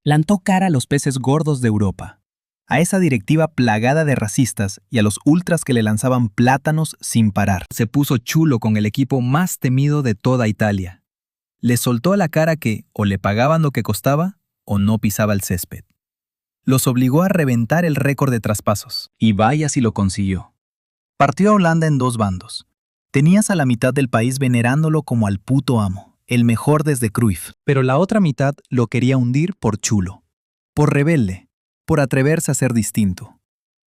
Plantó cara a los peces gordos de Europa, a esa directiva plagada de racistas y a los ultras que le lanzaban plátanos sin parar. Se puso chulo con el equipo más temido de toda Italia. Le soltó a la cara que o le pagaban lo que costaba o no pisaba el césped. Los obligó a reventar el récord de traspasos. Y vaya si lo consiguió. Partió a Holanda en dos bandos. Tenías a la mitad del país venerándolo como al puto amo, el mejor desde Cruyff. Pero la otra mitad lo quería hundir por chulo, por rebelde, por atreverse a ser distinto.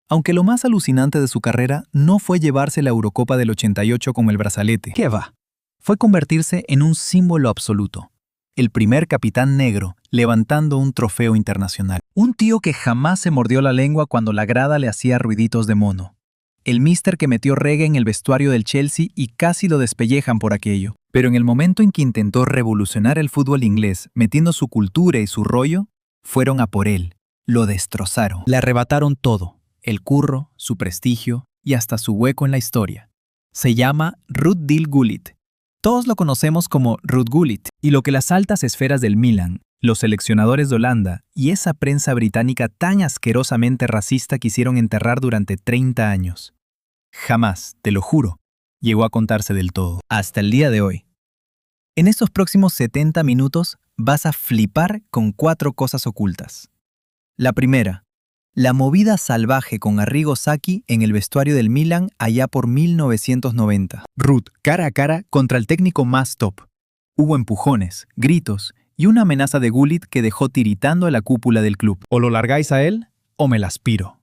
Aunque lo más alucinante de su carrera no fue llevarse la Eurocopa del 88 con el brazalete. ¿Qué va? Fue convertirse en un símbolo absoluto. El primer capitán negro levantando un trofeo internacional. Un tío que jamás se mordió la lengua cuando la grada le hacía ruiditos de mono. El míster que metió reggae en el vestuario del Chelsea y casi lo despellejan por aquello. Pero en el momento en que intentó revolucionar el fútbol inglés metiendo su cultura y su rollo, fueron a por él. Lo destrozaron. Le arrebataron todo. El curro, su prestigio y hasta su hueco en la historia. Se llama Ruud Gullit. Todos lo conocemos como Ruud Gullit, y lo que las altas esferas del Milan, los seleccionadores de Holanda y esa prensa británica tan asquerosamente racista quisieron enterrar durante 30 años. Jamás, te lo juro, llegó a contarse del todo. Hasta el día de hoy. En estos próximos 70 minutos vas a flipar con 4 cosas ocultas. La primera, la movida salvaje con Arrigo Sacchi en el vestuario del Milan allá por 1990. Ruud cara a cara contra el técnico más top. Hubo empujones, gritos y una amenaza de Gullit que dejó tiritando a la cúpula del club. O lo largáis a él o me la aspiro.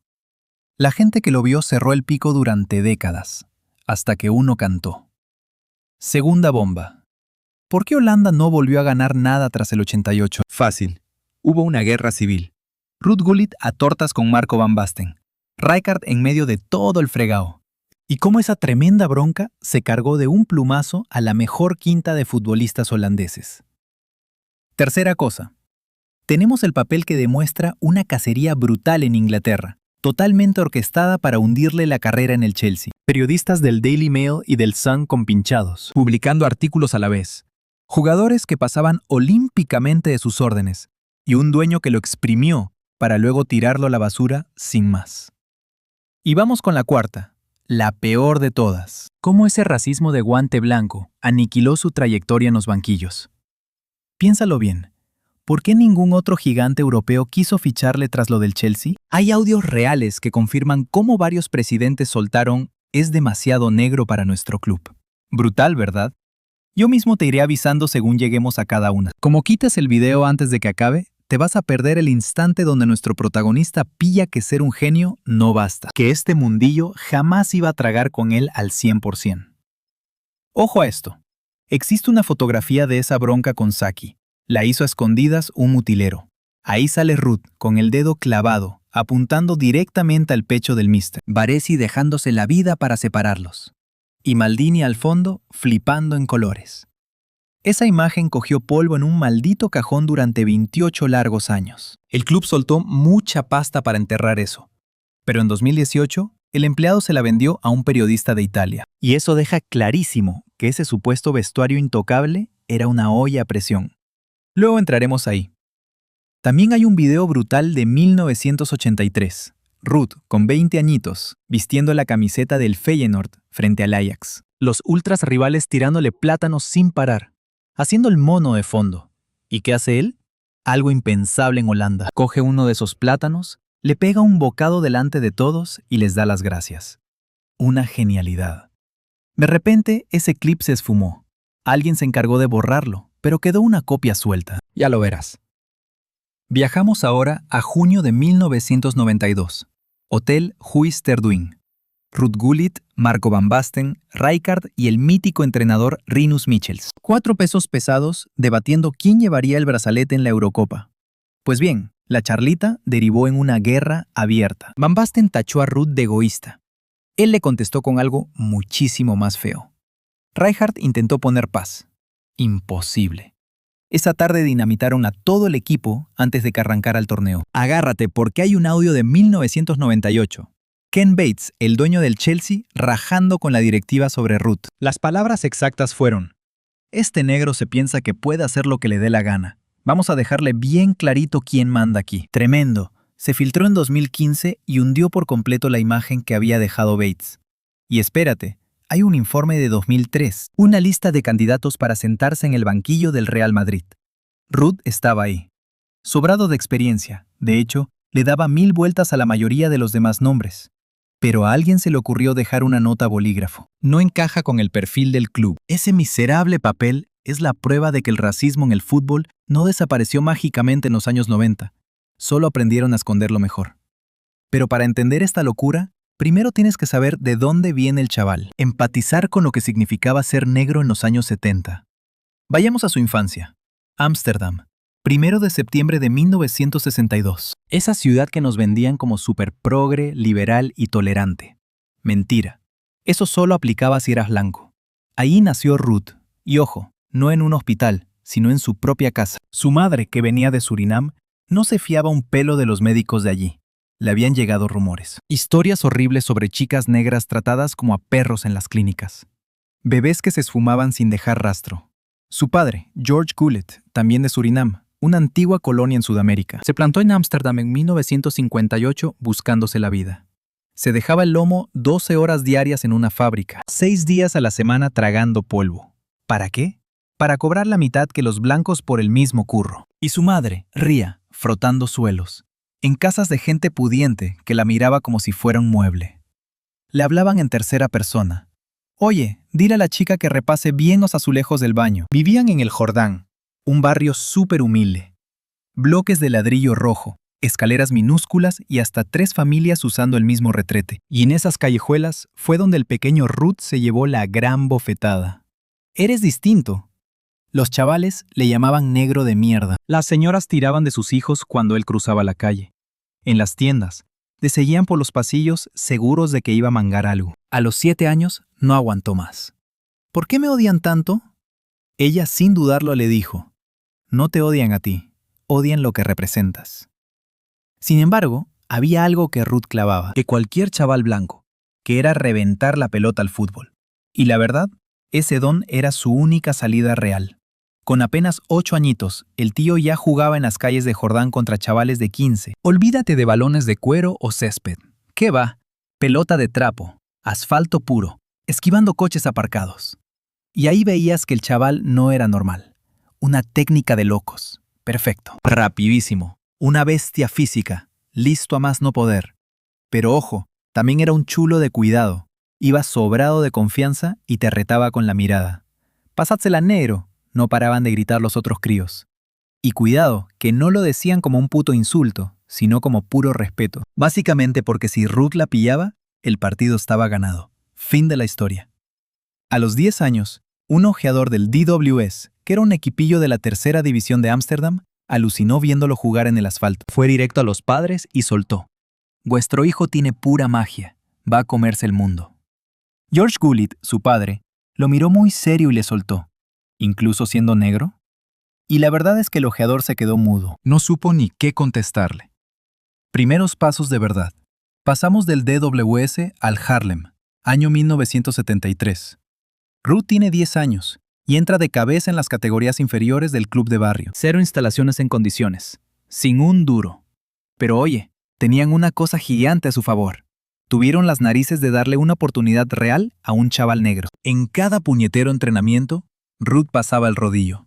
La gente que lo vio cerró el pico durante décadas, hasta que uno cantó. Segunda bomba. ¿Por qué Holanda no volvió a ganar nada tras el 88? Fácil. Hubo una guerra civil. Ruud Gullit a tortas con Marco Van Basten. Rijkaard en medio de todo el fregao. Y cómo esa tremenda bronca se cargó de un plumazo a la mejor quinta de futbolistas holandeses. Tercera cosa. Tenemos el papel que demuestra una cacería brutal en Inglaterra, totalmente orquestada para hundirle la carrera en el Chelsea. Periodistas del Daily Mail y del Sun compinchados, publicando artículos a la vez. Jugadores que pasaban olímpicamente de sus órdenes, y un dueño que lo exprimió para luego tirarlo a la basura sin más. Y vamos con la cuarta, la peor de todas. Cómo ese racismo de guante blanco aniquiló su trayectoria en los banquillos. Piénsalo bien. ¿Por qué ningún otro gigante europeo quiso ficharle tras lo del Chelsea? Hay audios reales que confirman cómo varios presidentes soltaron «es demasiado negro para nuestro club». Brutal, ¿verdad? Yo mismo te iré avisando según lleguemos a cada una. Como quites el video antes de que acabe, te vas a perder el instante donde nuestro protagonista pilla que ser un genio no basta, que este mundillo jamás iba a tragar con él al 100%. Ojo a esto. Existe una fotografía de esa bronca con Sacchi. La hizo a escondidas un mutilero. Ahí sale Ruud con el dedo clavado, apuntando directamente al pecho del míster. Baresi dejándose la vida para separarlos. Y Maldini al fondo, flipando en colores. Esa imagen cogió polvo en un maldito cajón durante 28 largos años. El club soltó mucha pasta para enterrar eso. Pero en 2018, el empleado se la vendió a un periodista de Italia. Y eso deja clarísimo que ese supuesto vestuario intocable era una olla a presión. Luego entraremos ahí. También hay un video brutal de 1983. Ruud, con 20 añitos, vistiendo la camiseta del Feyenoord frente al Ajax. Los ultras rivales tirándole plátanos sin parar, haciendo el mono de fondo. ¿Y qué hace él? Algo impensable en Holanda. Coge uno de esos plátanos, le pega un bocado delante de todos y les da las gracias. Una genialidad. De repente, ese clip se esfumó. Alguien se encargó de borrarlo, pero quedó una copia suelta. Ya lo verás. Viajamos ahora a junio de 1992. Hotel Huis ter Duin. Ruud Gullit, Marco Van Basten, Rijkaard y el mítico entrenador Rinus Michels. 4 pesos pesados debatiendo quién llevaría el brazalete en la Eurocopa. Pues bien, la charlita derivó en una guerra abierta. Van Basten tachó a Ruud de egoísta. Él le contestó con algo muchísimo más feo. Rijkaard intentó poner paz. Imposible. Esa tarde dinamitaron a todo el equipo antes de que arrancara el torneo. Agárrate porque hay un audio de 1998. Ken Bates, el dueño del Chelsea, rajando con la directiva sobre Ruud. Las palabras exactas fueron: este negro se piensa que puede hacer lo que le dé la gana, Vamos a dejarle bien clarito quién manda aquí. Tremendo. Se filtró en 2015 y hundió por completo la imagen que había dejado Bates. Y espérate, hay un informe de 2003, una lista de candidatos para sentarse en el banquillo del Real Madrid. Ruud estaba ahí. Sobrado de experiencia, de hecho, le daba 1000 vueltas a la mayoría de los demás nombres. Pero a alguien se le ocurrió dejar una nota a bolígrafo. No encaja con el perfil del club. Ese miserable papel es la prueba de que el racismo en el fútbol no desapareció mágicamente en los años 90. Solo aprendieron a esconderlo mejor. Pero para entender esta locura, primero tienes que saber de dónde viene el chaval. Empatizar con lo que significaba ser negro en los años 70. Vayamos a su infancia. Ámsterdam. 1 de septiembre de 1962. Esa ciudad que nos vendían como súper progre, liberal y tolerante. Mentira. Eso solo aplicaba si eras blanco. Ahí nació Ruud. Y ojo, no en un hospital, sino en su propia casa. Su madre, que venía de Surinam, no se fiaba un pelo de los médicos de allí. Le habían llegado rumores. Historias horribles sobre chicas negras tratadas como a perros en las clínicas. Bebés que se esfumaban sin dejar rastro. Su padre, George Gullet, también de Surinam, una antigua colonia en Sudamérica, se plantó en Ámsterdam en 1958 buscándose la vida. Se dejaba el lomo 12 horas diarias en una fábrica, 6 días a la semana tragando polvo. ¿Para qué? Para cobrar la mitad que los blancos por el mismo curro. Y su madre, Ria, frotando suelos, en casas de gente pudiente que la miraba como si fuera un mueble. Le hablaban en tercera persona. Oye, dile a la chica que repase bien los azulejos del baño. Vivían en el Jordán, un barrio súper humilde. Bloques de ladrillo rojo, escaleras minúsculas y hasta 3 familias usando el mismo retrete. Y en esas callejuelas fue donde el pequeño Ruud se llevó la gran bofetada. Eres distinto. Los chavales le llamaban negro de mierda. Las señoras tiraban de sus hijos cuando él cruzaba la calle. En las tiendas, le seguían por los pasillos seguros de que iba a mangar algo. A los 7 años no aguantó más. ¿Por qué me odian tanto? Ella sin dudarlo le dijo, no te odian a ti, odian lo que representas. Sin embargo, había algo que Ruud clavaba, que cualquier chaval blanco, que era reventar la pelota al fútbol. Y la verdad, ese don era su única salida real. Con apenas 8 añitos, el tío ya jugaba en las calles de Jordán contra chavales de 15. Olvídate de balones de cuero o césped. ¿Qué va? Pelota de trapo, asfalto puro, esquivando coches aparcados. Y ahí veías que el chaval no era normal. Una técnica de locos. Perfecto. Rapidísimo. Una bestia física. Listo a más no poder. Pero ojo, también era un chulo de cuidado. Iba sobrado de confianza y te retaba con la mirada. Pasádsela negro, no paraban de gritar los otros críos. Y cuidado, que no lo decían como un puto insulto, sino como puro respeto. Básicamente porque si Ruud la pillaba, el partido estaba ganado. Fin de la historia. A los 10 años, un ojeador del DWS, que era un equipillo de la tercera división de Ámsterdam, alucinó viéndolo jugar en el asfalto. Fue directo a los padres y soltó. Vuestro hijo tiene pura magia. Va a comerse el mundo. George Gullit, su padre, lo miró muy serio y le soltó. ¿Incluso siendo negro? Y la verdad es que el ojeador se quedó mudo. No supo ni qué contestarle. Primeros pasos de verdad. Pasamos del DWS al Haarlem, año 1973. Ruud tiene 10 años y entra de cabeza en las categorías inferiores del club de barrio. 0 instalaciones en condiciones, sin un duro. Pero oye, tenían una cosa gigante a su favor. Tuvieron las narices de darle una oportunidad real a un chaval negro. En cada puñetero entrenamiento, Ruud pasaba el rodillo.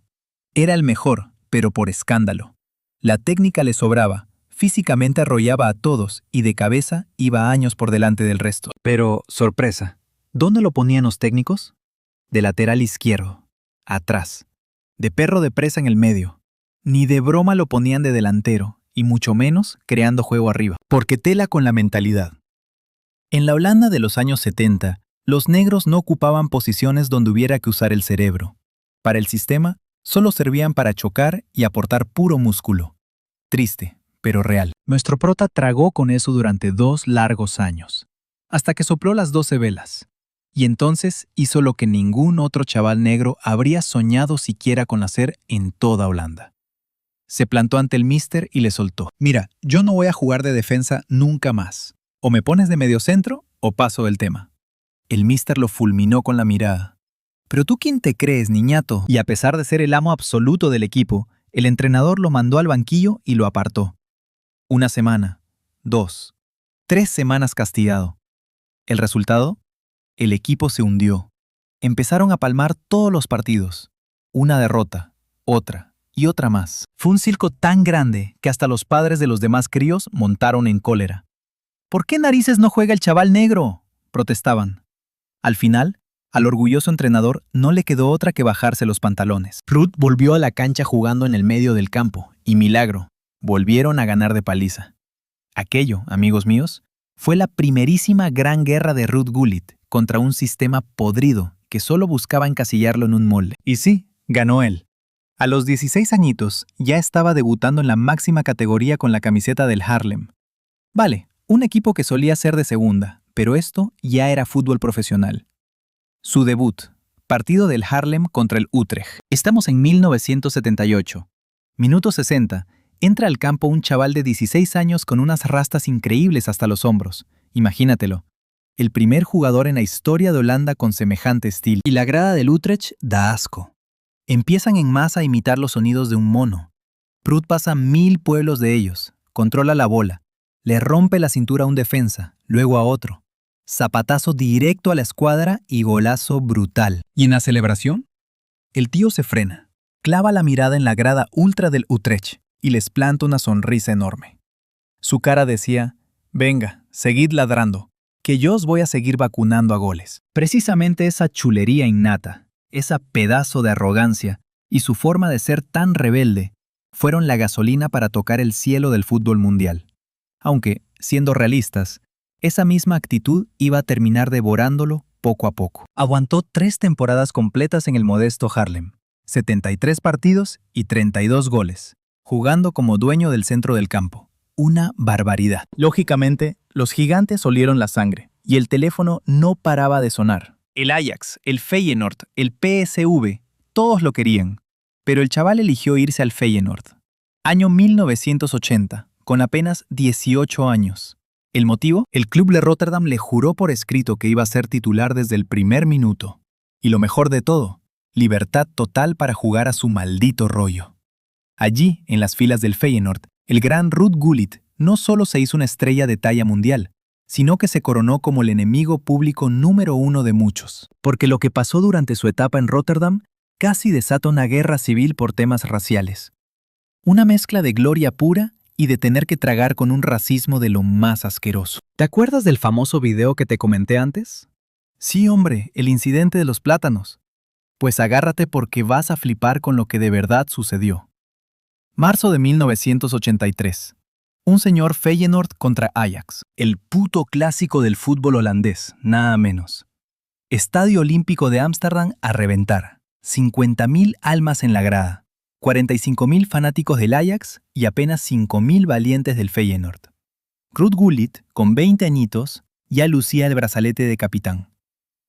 Era el mejor, pero por escándalo. La técnica le sobraba, físicamente arrollaba a todos y de cabeza iba años por delante del resto. Pero, sorpresa, ¿dónde lo ponían los técnicos? De lateral izquierdo, atrás, de perro de presa en el medio. Ni de broma lo ponían de delantero, y mucho menos creando juego arriba. Porque tela con la mentalidad. En la Holanda de los años 70, los negros no ocupaban posiciones donde hubiera que usar el cerebro. Para el sistema, solo servían para chocar y aportar puro músculo. Triste, pero real. Nuestro prota tragó con eso durante 2 largos años, hasta que sopló las 12 velas. Y entonces hizo lo que ningún otro chaval negro habría soñado siquiera con hacer en toda Holanda. Se plantó ante el míster y le soltó. Mira, yo no voy a jugar de defensa nunca más. O me pones de mediocentro o paso del tema. El míster lo fulminó con la mirada. ¿Pero tú quién te crees, niñato? Y a pesar de ser el amo absoluto del equipo, El entrenador lo mandó al banquillo y lo apartó. 1 semana, 2, 3 semanas castigado. ¿El resultado? El equipo se hundió. Empezaron a palmar todos los partidos. Una derrota, otra y otra más. Fue un circo tan grande que hasta los padres de los demás críos montaron en cólera. ¿Por qué narices no juega el chaval negro?, protestaban. Al final, al orgulloso entrenador no le quedó otra que bajarse los pantalones. Ruth volvió a la cancha jugando en el medio del campo, y milagro, volvieron a ganar de paliza. Aquello, amigos míos, fue la primerísima gran guerra de Ruud Gullit contra un sistema podrido que solo buscaba encasillarlo en un molde. Y sí, ganó él. A los 16 añitos ya estaba debutando en la máxima categoría con la camiseta del Haarlem. Vale, un equipo que solía ser de segunda, pero esto ya era fútbol profesional. Su debut, partido del Haarlem contra el Utrecht. Estamos en 1978. Minuto 60. Entra al campo un chaval de 16 años con unas rastas increíbles hasta los hombros. Imagínatelo. El primer jugador en la historia de Holanda con semejante estilo. Y la grada del Utrecht da asco. Empiezan en masa a imitar los sonidos de un mono. Ruud pasa 1000 pueblos de ellos, controla la bola, le rompe la cintura a un defensa, luego a otro. Zapatazo directo a la escuadra y golazo brutal. ¿Y en la celebración? El tío se frena, clava la mirada en la grada ultra del Utrecht y les planta una sonrisa enorme. Su cara decía: venga, seguid ladrando, que yo os voy a seguir vacunando a goles. Precisamente esa chulería innata, esa pedazo de arrogancia y su forma de ser tan rebelde fueron la gasolina para tocar el cielo del fútbol mundial. Aunque, siendo realistas, esa misma actitud iba a terminar devorándolo poco a poco. Aguantó 3 temporadas completas en el modesto Haarlem, 73 partidos y 32 goles, jugando como dueño del centro del campo. Una barbaridad. Lógicamente, los gigantes olieron la sangre y el teléfono no paraba de sonar. El Ajax, el Feyenoord, el PSV, todos lo querían, pero el chaval eligió irse al Feyenoord. Año 1980, con apenas 18 años. ¿El motivo? El club de Rotterdam le juró por escrito que iba a ser titular desde el primer minuto. Y lo mejor de todo, libertad total para jugar a su maldito rollo. Allí, en las filas del Feyenoord, el gran Ruud Gullit no solo se hizo una estrella de talla mundial, sino que se coronó como el enemigo público número 1 de muchos. Porque lo que pasó durante su etapa en Rotterdam casi desata una guerra civil por temas raciales. Una mezcla de gloria pura y de tener que tragar con un racismo de lo más asqueroso. ¿Te acuerdas del famoso video que te comenté antes? Sí, hombre, el incidente de los plátanos. Pues agárrate porque vas a flipar con lo que de verdad sucedió. Marzo de 1983. Un señor Feyenoord contra Ajax. El puto clásico del fútbol holandés, nada menos. Estadio Olímpico de Ámsterdam a reventar. 50.000 almas en la grada. 45.000 fanáticos del Ajax y apenas 5.000 valientes del Feyenoord. Ruud Gullit, con 20 añitos, ya lucía el brazalete de capitán.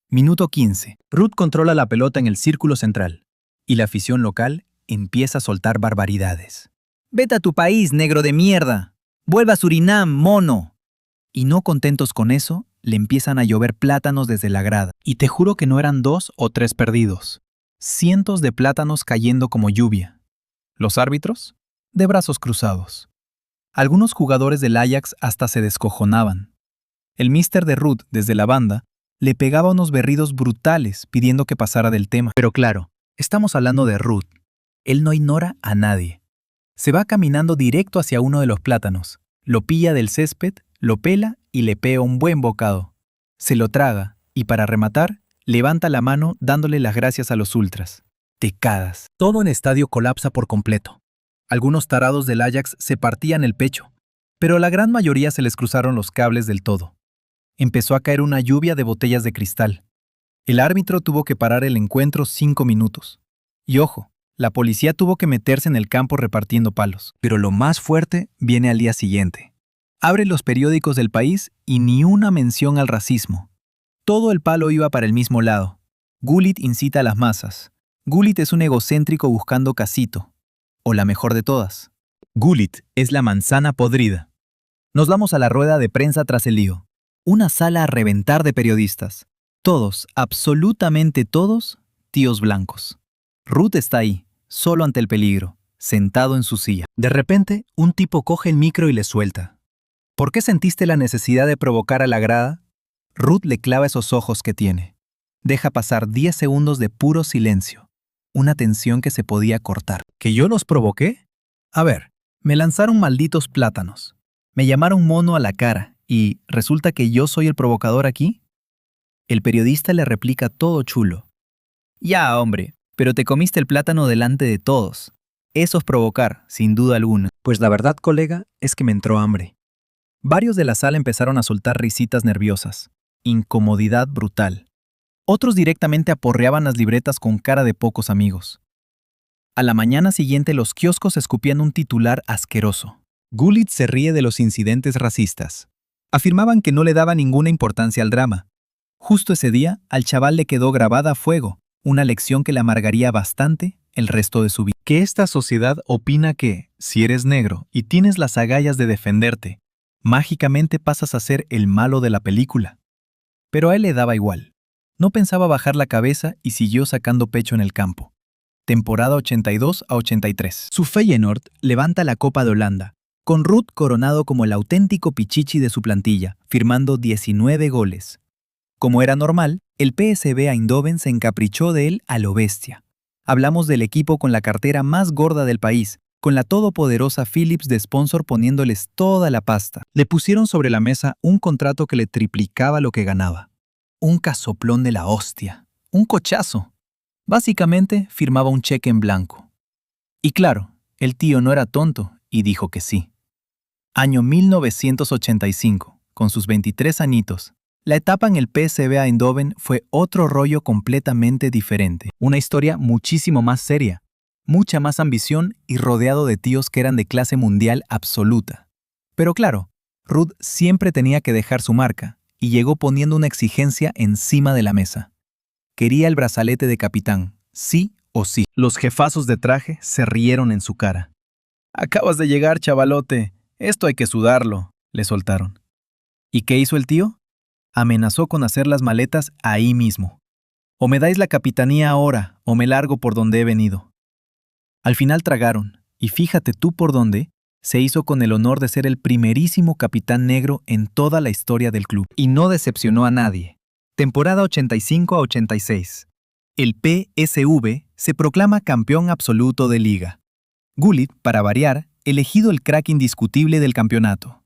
Minuto 15. Ruud controla la pelota en el círculo central y la afición local empieza a soltar barbaridades. «Vete a tu país, negro de mierda! ¡Vuelva a Surinam, mono!» Y no contentos con eso, le empiezan a llover plátanos desde la grada. Y te juro que no eran 2 o 3 perdidos. Cientos de plátanos cayendo como lluvia. Los árbitros, de brazos cruzados. Algunos jugadores del Ajax hasta se descojonaban. El míster de Ruud, desde la banda, le pegaba unos berridos brutales pidiendo que pasara del tema. Pero claro, estamos hablando de Ruud. Él no ignora a nadie. Se va caminando directo hacia uno de los plátanos, lo pilla del césped, lo pela y le pega un buen bocado. Se lo traga y para rematar, levanta la mano dándole las gracias a los ultras. Te cagas. Todo en estadio colapsa por completo. Algunos tarados del Ajax se partían el pecho, pero la gran mayoría se les cruzaron los cables del todo. Empezó a caer una lluvia de botellas de cristal. El árbitro tuvo que parar el encuentro 5 minutos. Y ojo, la policía tuvo que meterse en el campo repartiendo palos. Pero lo más fuerte viene al día siguiente. Abre los periódicos del país y ni una mención al racismo. Todo el palo iba para el mismo lado. Gullit incita a las masas. Gullit es un egocéntrico buscando casito. O la mejor de todas. Gullit es la manzana podrida. Nos vamos a la rueda de prensa tras el lío. Una sala a reventar de periodistas. Todos, absolutamente todos, tíos blancos. Ruud está ahí, solo ante el peligro, sentado en su silla. De repente, un tipo coge el micro y le suelta. ¿Por qué sentiste la necesidad de provocar a la grada? Ruth le clava esos ojos que tiene. Deja pasar 10 segundos de puro silencio. Una tensión que se podía cortar. ¿Que yo los provoqué? A ver, me lanzaron malditos plátanos. Me llamaron mono a la cara y ¿resulta que yo soy el provocador aquí? El periodista le replica todo chulo. Ya, hombre, pero te comiste el plátano delante de todos. Eso es provocar, sin duda alguna. Pues la verdad, colega, es que me entró hambre. Varios de la sala empezaron a soltar risitas nerviosas. Incomodidad brutal. Otros directamente aporreaban las libretas con cara de pocos amigos. A la mañana siguiente los kioscos escupían un titular asqueroso. Gullit se ríe de los incidentes racistas. Afirmaban que no le daba ninguna importancia al drama. Justo ese día, al chaval le quedó grabada a fuego, una lección que le amargaría bastante el resto de su vida. Que esta sociedad opina que, si eres negro y tienes las agallas de defenderte, mágicamente pasas a ser el malo de la película. Pero a él le daba igual. No pensaba bajar la cabeza y siguió sacando pecho en el campo. Temporada 82 a 83. Su Feyenoord levanta la Copa de Holanda, con Ruud coronado como el auténtico pichichi de su plantilla, firmando 19 goles. Como era normal, el PSV Eindhoven se encaprichó de él a lo bestia. Hablamos del equipo con la cartera más gorda del país, con la todopoderosa Philips de sponsor poniéndoles toda la pasta. Le pusieron sobre la mesa un contrato que le triplicaba lo que ganaba. Un casoplón de la hostia. Un cochazo. Básicamente, firmaba un cheque en blanco. Y claro, el tío no era tonto y dijo que sí. Año 1985, con sus 23 añitos. La etapa en el PSV Eindhoven fue otro rollo completamente diferente. Una historia muchísimo más seria, mucha más ambición y rodeado de tíos que eran de clase mundial absoluta. Pero claro, Ruud siempre tenía que dejar su marca y llegó poniendo una exigencia encima de la mesa. Quería el brazalete de capitán, sí o sí. Los jefazos de traje se rieron en su cara. «Acabas de llegar, chavalote. Esto hay que sudarlo», le soltaron. ¿Y qué hizo el tío? Amenazó con hacer las maletas ahí mismo. O me dais la capitanía ahora, o me largo por donde he venido. Al final tragaron, y fíjate tú por dónde, se hizo con el honor de ser el primerísimo capitán negro en toda la historia del club. Y no decepcionó a nadie. Temporada 85 a 86. El PSV se proclama campeón absoluto de liga. Gullit, para variar, elegido el crack indiscutible del campeonato.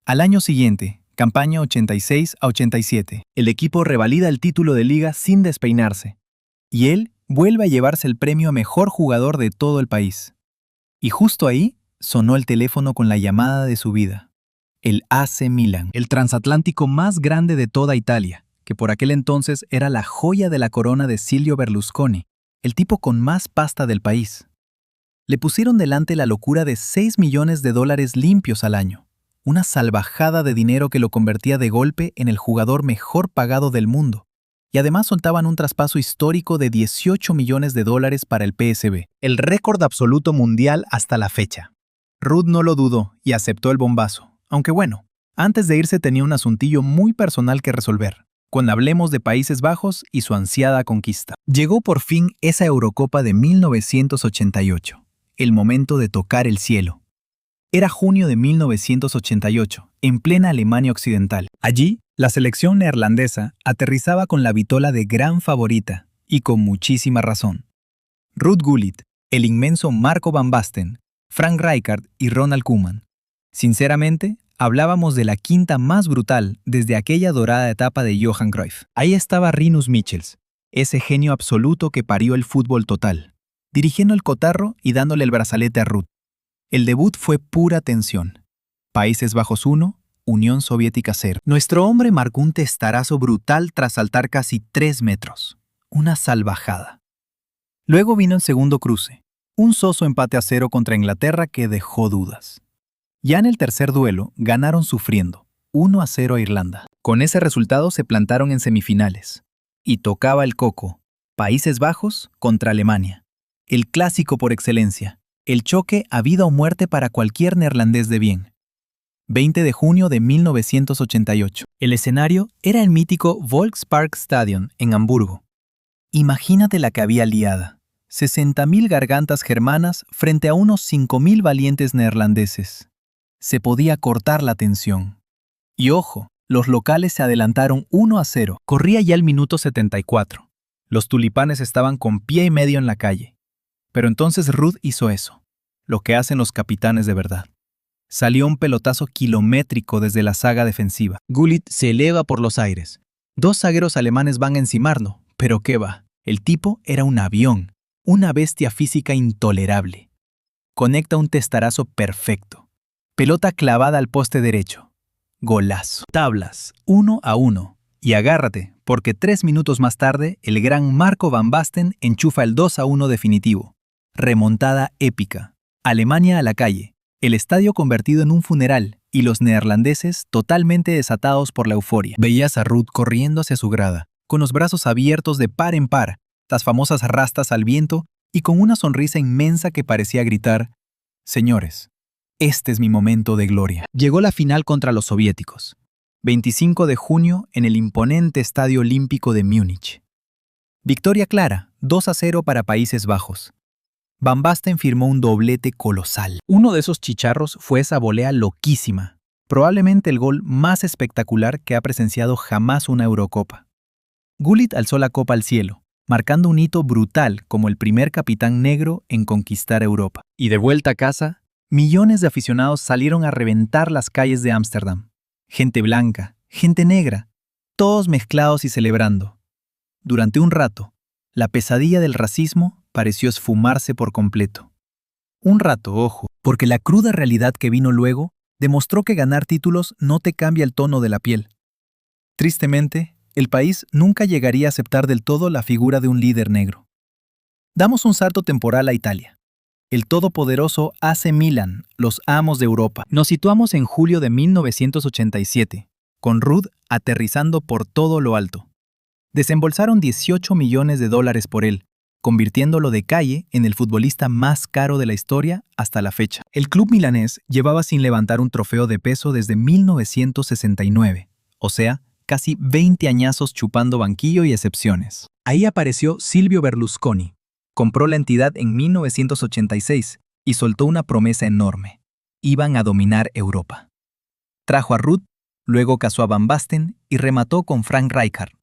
Al año siguiente, campaña 86 a 87, el equipo revalida el título de liga sin despeinarse. Y él vuelve a llevarse el premio a mejor jugador de todo el país. Y justo ahí sonó el teléfono con la llamada de su vida. El AC Milan, el transatlántico más grande de toda Italia, que por aquel entonces era la joya de la corona de Silvio Berlusconi, el tipo con más pasta del país. Le pusieron delante la locura de $6 millones limpios al año, una salvajada de dinero que lo convertía de golpe en el jugador mejor pagado del mundo. Y además soltaban un traspaso histórico de $18 millones para el PSV, el récord absoluto mundial hasta la fecha. Ruud no lo dudó y aceptó el bombazo, aunque bueno, antes de irse tenía un asuntillo muy personal que resolver, cuando hablemos de Países Bajos y su ansiada conquista. Llegó por fin esa Eurocopa de 1988, el momento de tocar el cielo. Era junio de 1988, en plena Alemania Occidental. Allí, la selección neerlandesa aterrizaba con la vitola de gran favorita, y con muchísima razón. Ruud Gullit, el inmenso Marco van Basten, Frank Rijkaard y Ronald Koeman. Sinceramente, hablábamos de la quinta más brutal desde aquella dorada etapa de Johan Cruyff. Ahí estaba Rinus Michels, ese genio absoluto que parió el fútbol total, dirigiendo el cotarro y dándole el brazalete a Ruud. El debut fue pura tensión. Países Bajos 1, Unión Soviética 0. Nuestro hombre marcó un testarazo brutal tras saltar casi 3 metros. Una salvajada. Luego vino el segundo cruce, un soso empate a 0 contra Inglaterra que dejó dudas. Ya en el tercer duelo ganaron sufriendo, 1-0 a Irlanda. Con ese resultado se plantaron en semifinales. Y tocaba el coco, Países Bajos contra Alemania. El clásico por excelencia. El choque a vida o muerte para cualquier neerlandés de bien. 20 de junio de 1988. El escenario era el mítico Volksparkstadion en Hamburgo. Imagínate la que había liada. 60.000 gargantas germanas frente a unos 5.000 valientes neerlandeses. Se podía cortar la tensión. Y ojo, los locales se adelantaron 1-0. Corría ya el minuto 74. Los tulipanes estaban con pie y medio en la calle. Pero entonces Ruud hizo eso, lo que hacen los capitanes de verdad. Salió un pelotazo kilométrico desde la saga defensiva. Gullit se eleva por los aires. 2 zagueros alemanes van a encimarlo, pero ¿qué va? El tipo era un avión, una bestia física intolerable. Conecta un testarazo perfecto. Pelota clavada al poste derecho. Golazo. Tablas, 1-1. Y agárrate, porque 3 minutos más tarde, el gran Marco van Basten enchufa el 2-1 definitivo. Remontada épica. Alemania a la calle. El estadio convertido en un funeral y los neerlandeses totalmente desatados por la euforia. Veías a Ruud corriendo hacia su grada, con los brazos abiertos de par en par, las famosas rastas al viento y con una sonrisa inmensa que parecía gritar: «Señores, este es mi momento de gloria». Llegó la final contra los soviéticos. 25 de junio en el imponente Estadio Olímpico de Múnich. Victoria clara, 2-0 para Países Bajos. Van Basten firmó un doblete colosal. Uno de esos chicharros fue esa volea loquísima, probablemente el gol más espectacular que ha presenciado jamás una Eurocopa. Gullit alzó la copa al cielo, marcando un hito brutal como el primer capitán negro en conquistar Europa. Y de vuelta a casa, millones de aficionados salieron a reventar las calles de Ámsterdam. Gente blanca, gente negra, todos mezclados y celebrando. Durante un rato, la pesadilla del racismo pareció esfumarse por completo. Un rato, ojo, porque la cruda realidad que vino luego demostró que ganar títulos no te cambia el tono de la piel. Tristemente, el país nunca llegaría a aceptar del todo la figura de un líder negro. Damos un salto temporal a Italia. El todopoderoso AC Milan, los amos de Europa. Nos situamos en julio de 1987, con Ruud aterrizando por todo lo alto. Desembolsaron $18 millones por él, convirtiéndolo de calle en el futbolista más caro de la historia hasta la fecha. El club milanés llevaba sin levantar un trofeo de peso desde 1969, o sea, casi 20 añazos chupando banquillo y excepciones. Ahí apareció Silvio Berlusconi. Compró la entidad en 1986 y soltó una promesa enorme. Iban a dominar Europa. Trajo a Ruud, luego casó a Van Basten y remató con Frank Rijkaard.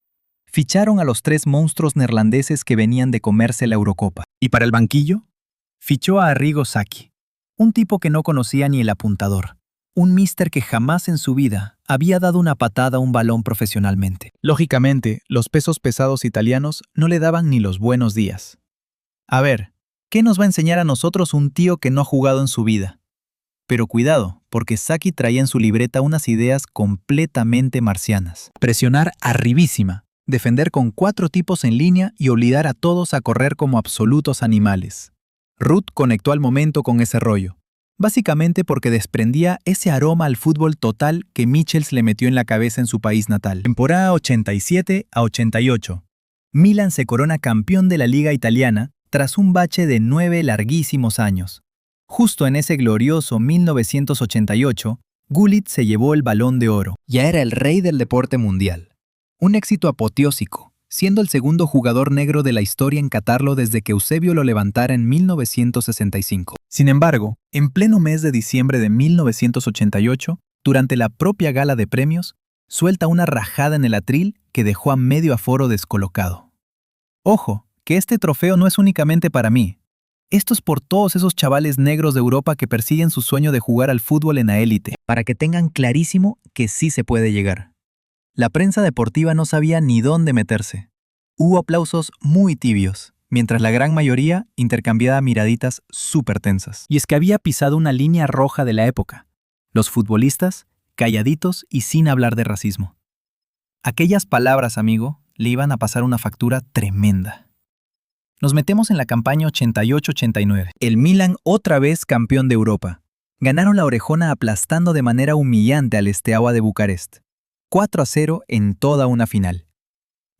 Ficharon a los 3 monstruos neerlandeses que venían de comerse la Eurocopa. ¿Y para el banquillo? Fichó a Arrigo Sacchi, un tipo que no conocía ni el apuntador. Un míster que jamás en su vida había dado una patada a un balón profesionalmente. Lógicamente, los pesos pesados italianos no le daban ni los buenos días. A ver, ¿qué nos va a enseñar a nosotros un tío que no ha jugado en su vida? Pero cuidado, porque Sacchi traía en su libreta unas ideas completamente marcianas. Presionar arribísima, defender con 4 tipos en línea y obligar a todos a correr como absolutos animales. Ruud conectó al momento con ese rollo, básicamente porque desprendía ese aroma al fútbol total que Michels le metió en la cabeza en su país natal. Temporada 87-88. Milan se corona campeón de la Liga Italiana tras un bache de 9 larguísimos años. Justo en ese glorioso 1988, Gullit se llevó el Balón de Oro. Ya era el rey del deporte mundial. Un éxito apoteósico, siendo el segundo jugador negro de la historia en catarlo desde que Eusebio lo levantara en 1965. Sin embargo, en pleno mes de diciembre de 1988, durante la propia gala de premios, suelta una rajada en el atril que dejó a medio aforo descolocado. Ojo, que este trofeo no es únicamente para mí. Esto es por todos esos chavales negros de Europa que persiguen su sueño de jugar al fútbol en la élite, para que tengan clarísimo que sí se puede llegar. La prensa deportiva no sabía ni dónde meterse. Hubo aplausos muy tibios, mientras la gran mayoría intercambiaba miraditas súper tensas. Y es que había pisado una línea roja de la época. Los futbolistas, calladitos y sin hablar de racismo. Aquellas palabras, amigo, le iban a pasar una factura tremenda. Nos metemos en la campaña 88-89. El Milan otra vez campeón de Europa. Ganaron la orejona aplastando de manera humillante al Steaua de Bucarest. 4-0 en toda una final.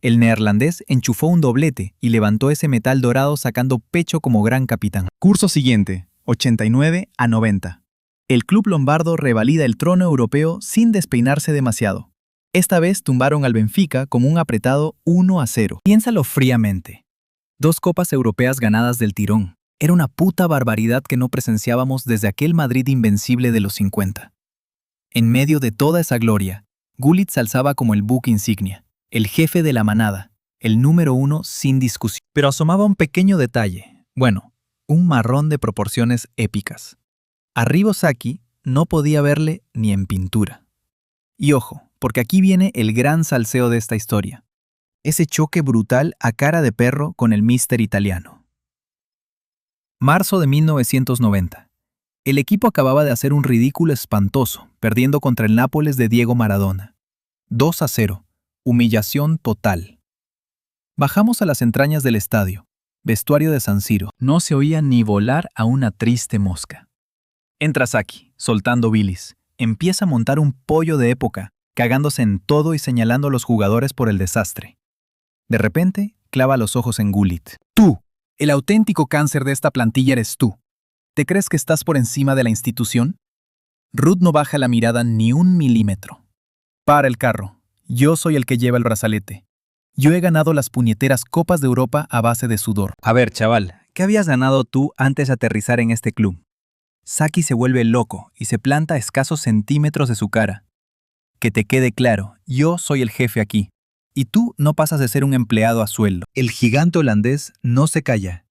El neerlandés enchufó un doblete y levantó ese metal dorado sacando pecho como gran capitán. Curso siguiente, 89-90. El club lombardo revalida el trono europeo sin despeinarse demasiado. Esta vez tumbaron al Benfica con un apretado 1-0. Piénsalo fríamente. 2 copas europeas ganadas del tirón. Era una puta barbaridad que no presenciábamos desde aquel Madrid invencible de los 50. En medio de toda esa gloria, Gullit se alzaba como el buque insignia, el jefe de la manada, el número 1 sin discusión. Pero asomaba un pequeño detalle, bueno, un marrón de proporciones épicas. Arriba Saki no podía verle ni en pintura. Y ojo, porque aquí viene el gran salseo de esta historia. Ese choque brutal a cara de perro con el míster italiano. Marzo de 1990. El equipo acababa de hacer un ridículo espantoso, perdiendo contra el Nápoles de Diego Maradona. 2-0. Humillación total. Bajamos a las entrañas del estadio, vestuario de San Siro. No se oía ni volar a una triste mosca. Entra Saki, soltando bilis. Empieza a montar un pollo de época, cagándose en todo y señalando a los jugadores por el desastre. De repente, clava los ojos en Gullit. Tú, el auténtico cáncer de esta plantilla eres tú. ¿Te crees que estás por encima de la institución? Ruud no baja la mirada ni un milímetro. Para el carro. Yo soy el que lleva el brazalete. Yo he ganado las puñeteras Copas de Europa a base de sudor. A ver, chaval, ¿qué habías ganado tú antes de aterrizar en este club? Saki se vuelve loco y se planta a escasos centímetros de su cara. Que te quede claro, yo soy el jefe aquí. Y tú no pasas de ser un empleado a sueldo. El gigante holandés no se calla.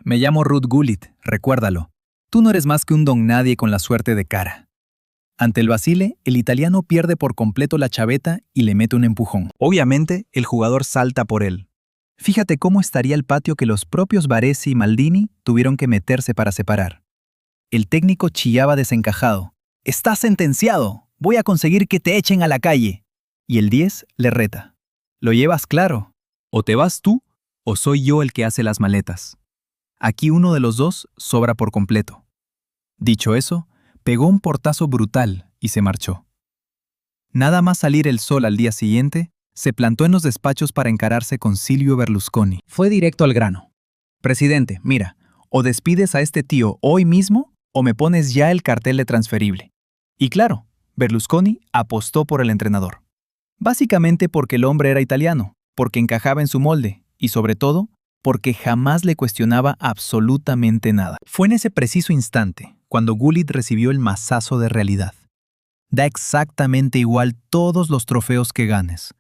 Me llamo Ruud Gullit, recuérdalo. Tú no eres más que un don nadie con la suerte de cara. Ante el vacile, el italiano pierde por completo la chaveta y le mete un empujón. Obviamente, el jugador salta por él. Fíjate cómo estaría el patio que los propios Baresi y Maldini tuvieron que meterse para separar. El técnico chillaba desencajado. «¡Estás sentenciado! Voy a conseguir que te echen a la calle». Y el 10 le reta. «¿Lo llevas claro? O te vas tú, o soy yo el que hace las maletas». Aquí uno de los dos sobra por completo. Dicho eso, pegó un portazo brutal y se marchó. Nada más salir el sol al día siguiente, se plantó en los despachos para encararse con Silvio Berlusconi. Fue directo al grano. «Presidente, mira, o despides a este tío hoy mismo o me pones ya el cartel de transferible». Y claro, Berlusconi apostó por el entrenador. Básicamente porque el hombre era italiano, porque encajaba en su molde y sobre todo, porque jamás le cuestionaba absolutamente nada. Fue en ese preciso instante cuando Gullit recibió el mazazo de realidad. Da exactamente igual todos los trofeos que ganes,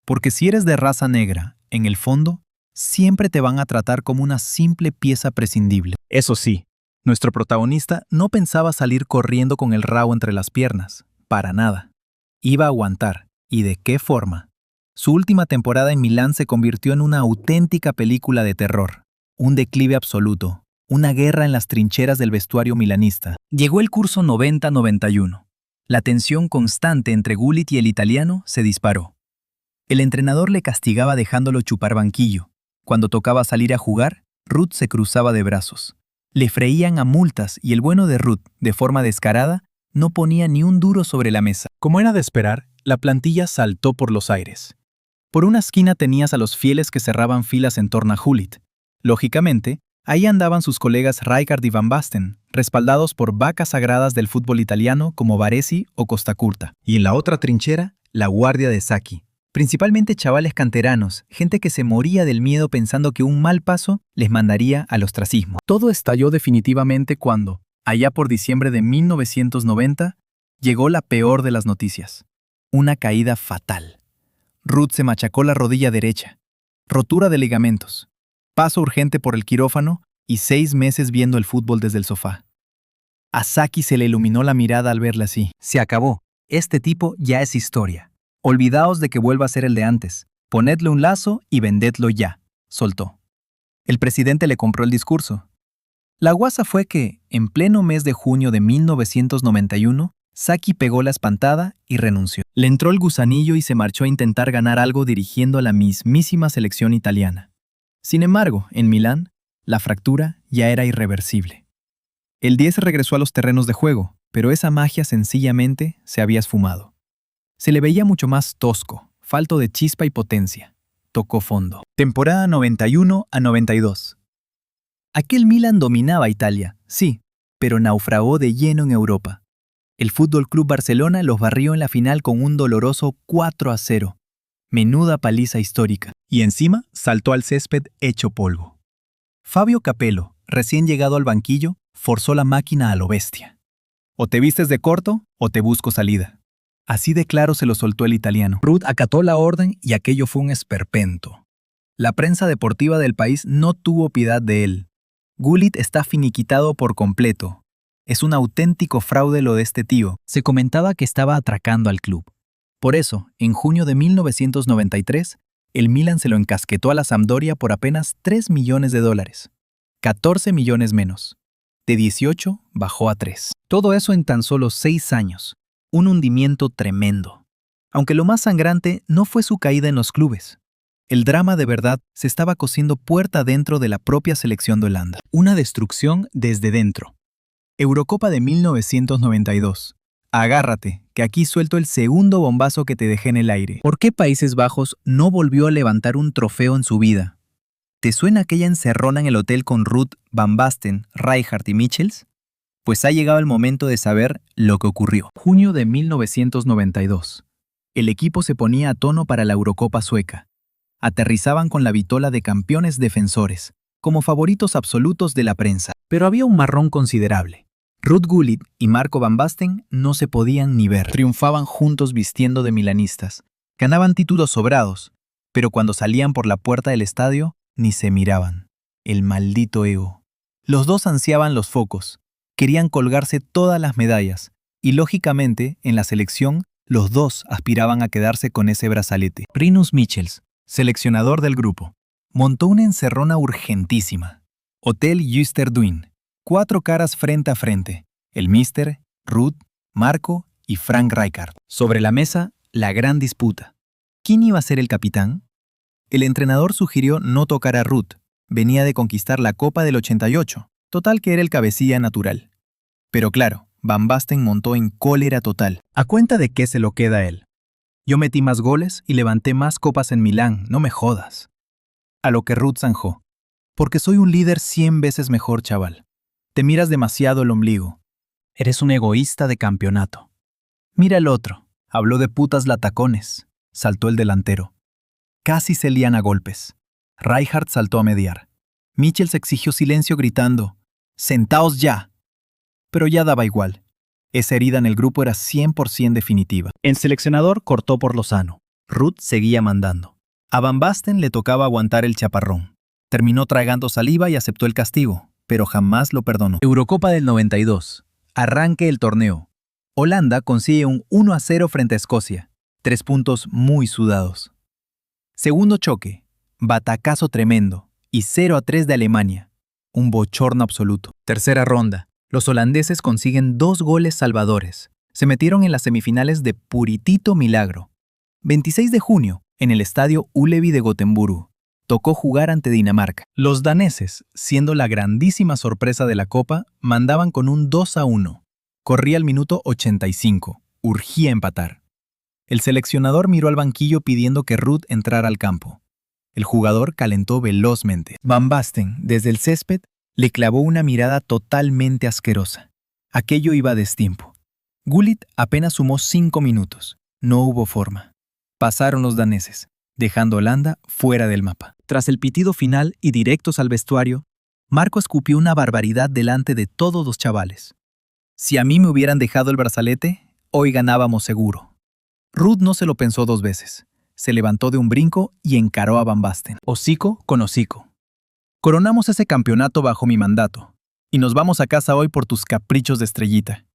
porque si eres de raza negra, en el fondo, siempre te van a tratar como una simple pieza prescindible. Eso sí, nuestro protagonista no pensaba salir corriendo con el rabo entre las piernas, para nada. Iba a aguantar, ¿y de qué forma? Su última temporada en Milán se convirtió en una auténtica película de terror, un declive absoluto, una guerra en las trincheras del vestuario milanista. Llegó el curso 90-91. La tensión constante entre Gullit y el italiano se disparó. El entrenador le castigaba dejándolo chupar banquillo. Cuando tocaba salir a jugar, Ruud se cruzaba de brazos. Le freían a multas y el bueno de Ruud, de forma descarada, no ponía ni un duro sobre la mesa. Como era de esperar, la plantilla saltó por los aires. Por una esquina tenías a los fieles que cerraban filas en torno a Gullit. Lógicamente, ahí andaban sus colegas Rijkaard y Van Basten, respaldados por vacas sagradas del fútbol italiano como Baresi o Costa Curta. Y en la otra trinchera, la guardia de Saki. Principalmente chavales canteranos, gente que se moría del miedo pensando que un mal paso les mandaría al ostracismo. Todo estalló definitivamente cuando, allá por diciembre de 1990, llegó la peor de las noticias. Una caída fatal. Ruud se machacó la rodilla derecha. Rotura de ligamentos. Paso urgente por el quirófano y 6 meses viendo el fútbol desde el sofá. A Saki se le iluminó la mirada al verla así. Se acabó. Este tipo ya es historia. Olvidaos de que vuelva a ser el de antes. Ponedle un lazo y vendedlo ya, soltó. El presidente le compró el discurso. La guasa fue que, en pleno mes de junio de 1991, Saki pegó la espantada y renunció. Le entró el gusanillo y se marchó a intentar ganar algo dirigiendo a la mismísima selección italiana. Sin embargo, en Milán, la fractura ya era irreversible. El 10 regresó a los terrenos de juego, pero esa magia sencillamente se había esfumado. Se le veía mucho más tosco, falto de chispa y potencia. Tocó fondo. Temporada 91-92. Aquel Milan dominaba Italia, sí, pero naufragó de lleno en Europa. El Fútbol Club Barcelona los barrió en la final con un doloroso 4-0. Menuda paliza histórica. y encima saltó al césped hecho polvo. Fabio Capello, recién llegado al banquillo, forzó la máquina a lo bestia. O te vistes de corto o te busco salida. Así de claro se lo soltó el italiano. Rudd acató la orden y aquello fue un esperpento. La prensa deportiva del país no tuvo piedad de él. Gullit está finiquitado por completo. Es un auténtico fraude lo de este tío. Se comentaba que estaba atracando al club. Por eso, en junio de 1993, el Milan se lo encasquetó a la Sampdoria por apenas $3 millones. 14 millones menos. De 18 bajó a 3. Todo eso en tan solo 6 años. Un hundimiento tremendo. Aunque lo más sangrante no fue su caída en los clubes. El drama de verdad se estaba cociendo puerta adentro de la propia selección de Holanda. Una destrucción desde dentro. Eurocopa de 1992. Agárrate, que aquí suelto el segundo bombazo que te dejé en el aire. ¿Por qué Países Bajos no volvió a levantar un trofeo en su vida? ¿Te suena aquella encerrona en el hotel con Ruud, Van Basten, Rijkaard y Michels? Pues ha llegado el momento de saber lo que ocurrió. Junio de 1992. El equipo se ponía a tono para la Eurocopa sueca. Aterrizaban con la vitola de campeones defensores, como favoritos absolutos de la prensa. Pero había un marrón considerable. Ruud Gullit y Marco Van Basten no se podían ni ver. Triunfaban juntos vistiendo de milanistas. Ganaban títulos sobrados, pero cuando salían por la puerta del estadio, ni se miraban. El maldito ego. Los dos ansiaban los focos. Querían colgarse todas las medallas. Y lógicamente, en la selección, los dos aspiraban a quedarse con ese brazalete. Rinus Michels, seleccionador del grupo, montó una encerrona urgentísima. Hotel Juisterduin. 4 caras frente a frente. El Mister, Ruud, Marco y Frank Rijkaard. Sobre la mesa, la gran disputa. ¿Quién iba a ser el capitán? El entrenador sugirió no tocar a Ruud. Venía de conquistar la Copa del 88. Total que era el cabecilla natural. Pero claro, Van Basten montó en cólera total. ¿A cuenta de qué se lo queda él? Yo metí más goles y levanté más copas en Milán, no me jodas. A lo que Ruud zanjó. Porque soy un líder 100 veces mejor, chaval. Te miras demasiado el ombligo. Eres un egoísta de campeonato. Mira el otro. Habló de putas latacones. Saltó el delantero. Casi se lían a golpes. Rijkaard saltó a mediar. Michels exigió silencio gritando: «¡Sentaos ya!». Pero ya daba igual. Esa herida en el grupo era 100% definitiva. El seleccionador cortó por lo sano. Ruud seguía mandando. A Van Basten le tocaba aguantar el chaparrón. Terminó tragando saliva y aceptó el castigo, pero jamás lo perdonó. Eurocopa del 92. Arranque el torneo. Holanda consigue un 1-0 frente a Escocia. 3 puntos muy sudados. Segundo choque. Batacazo tremendo. Y 0-3 de Alemania. Un bochorno absoluto. Tercera ronda. Los holandeses consiguen 2 goles salvadores. Se metieron en las semifinales de puritito milagro. 26 de junio, en el estadio Ullevi de Gotemburgo. Tocó jugar ante Dinamarca. Los daneses, siendo la grandísima sorpresa de la Copa, mandaban con un 2-1. Corría el minuto 85. Urgía empatar. El seleccionador miró al banquillo pidiendo que Ruud entrara al campo. El jugador calentó velozmente. Van Basten, desde el césped, le clavó una mirada totalmente asquerosa. Aquello iba a destiempo. Gullit apenas sumó 5 minutos. No hubo forma. Pasaron los daneses, dejando a Holanda fuera del mapa. Tras el pitido final y directos al vestuario, Marco escupió una barbaridad delante de todos los chavales. Si a mí me hubieran dejado el brazalete, hoy ganábamos seguro. Ruud no se lo pensó 2 veces. Se levantó de un brinco y encaró a Van Basten. Hocico con hocico. Coronamos ese campeonato bajo mi mandato, y nos vamos a casa hoy por tus caprichos de estrellita.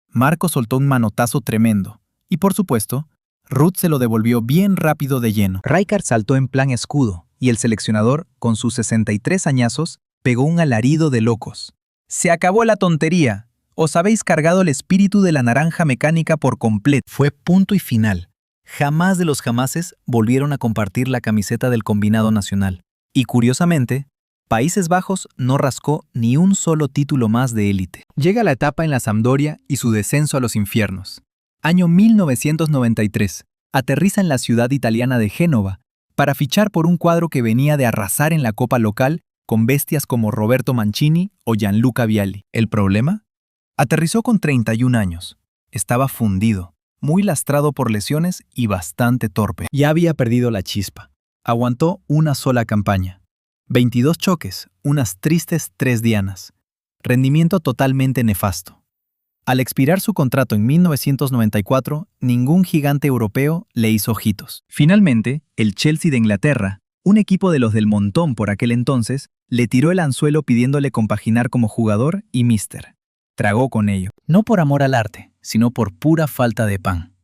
Marco soltó un manotazo tremendo, y por supuesto, Ruud se lo devolvió bien rápido de lleno. Rijkaard saltó en plan escudo, y el seleccionador, con sus 63 añazos, pegó un alarido de locos. ¡Se acabó la tontería! Os habéis cargado el espíritu de la naranja mecánica por completo. Fue punto y final. Jamás de los jamases volvieron a compartir la camiseta del combinado nacional. Y curiosamente, Países Bajos no rascó ni un solo título más de élite. Llega la etapa en la Sampdoria y su descenso a los infiernos. Año 1993. Aterriza en la ciudad italiana de Génova para fichar por un cuadro que venía de arrasar en la copa local con bestias como Roberto Mancini o Gianluca Vialli. ¿El problema? Aterrizó con 31 años. Estaba fundido, muy lastrado por lesiones y bastante torpe. Ya había perdido la chispa. Aguantó una sola campaña. 22 choques, unas tristes 3 dianas. Rendimiento totalmente nefasto. Al expirar su contrato en 1994, ningún gigante europeo le hizo ojitos. Finalmente, el Chelsea de Inglaterra, un equipo de los del montón por aquel entonces, le tiró el anzuelo pidiéndole compaginar como jugador y míster. Tragó con ello, no por amor al arte, sino por pura falta de pan.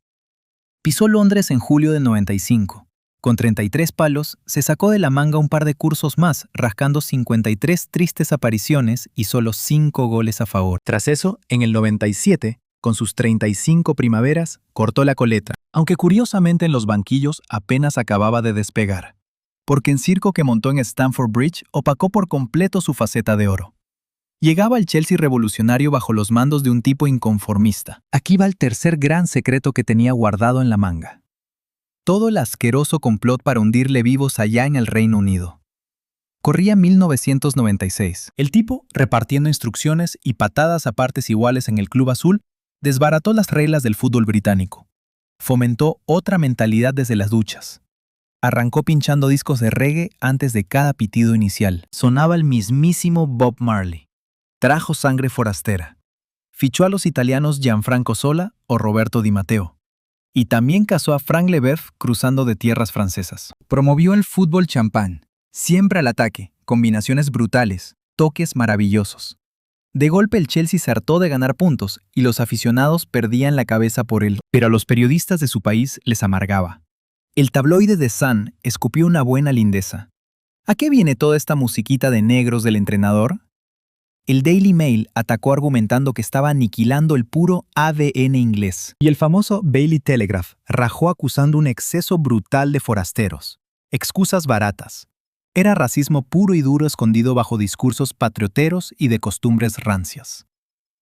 Pisó Londres en julio del 95. Con 33 palos, se sacó de la manga un par de cursos más, rascando 53 tristes apariciones y solo 5 goles a favor. Tras eso, en el 97, con sus 35 primaveras, cortó la coleta, aunque curiosamente en los banquillos apenas acababa de despegar, porque en circo que montó en Stamford Bridge opacó por completo su faceta de oro. Llegaba al Chelsea revolucionario bajo los mandos de un tipo inconformista. Aquí va el tercer gran secreto que tenía guardado en la manga. Todo el asqueroso complot para hundirle vivos allá en el Reino Unido. Corría 1996. El tipo, repartiendo instrucciones y patadas a partes iguales en el Club Azul, desbarató las reglas del fútbol británico. Fomentó otra mentalidad desde las duchas. Arrancó pinchando discos de reggae antes de cada pitido inicial. Sonaba el mismísimo Bob Marley. Trajo sangre forastera. Fichó a los italianos Gianfranco Sola o Roberto Di Matteo. Y también casó a Frank Leboeuf cruzando de tierras francesas. Promovió el fútbol champán, siempre al ataque, combinaciones brutales, toques maravillosos. De golpe el Chelsea se hartó de ganar puntos y los aficionados perdían la cabeza por él, pero a los periodistas de su país les amargaba. El tabloide The Sun escupió una buena lindeza. ¿A qué viene toda esta musiquita de negros del entrenador? El Daily Mail atacó argumentando que estaba aniquilando el puro ADN inglés. Y el famoso Daily Telegraph rajó acusando un exceso brutal de forasteros. Excusas baratas. Era racismo puro y duro escondido bajo discursos patrioteros y de costumbres rancias.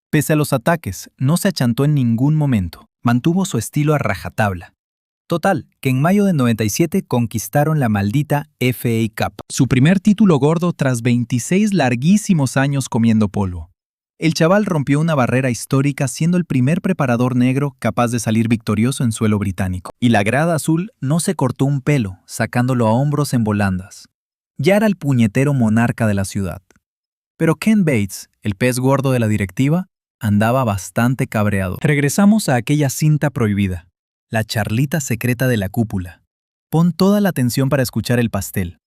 Pese a los ataques, no se achantó en ningún momento. Mantuvo su estilo a rajatabla. Total, que en mayo del 97 conquistaron la maldita FA Cup, su primer título gordo tras 26 larguísimos años comiendo polvo. El chaval rompió una barrera histórica siendo el primer preparador negro capaz de salir victorioso en suelo británico. Y la grada azul no se cortó un pelo, sacándolo a hombros en volandas. Ya era el puñetero monarca de la ciudad. Pero Ken Bates, el pez gordo de la directiva, andaba bastante cabreado. Regresamos a aquella cinta prohibida. La charlita secreta de la cúpula. Pon toda la atención para escuchar el pastel.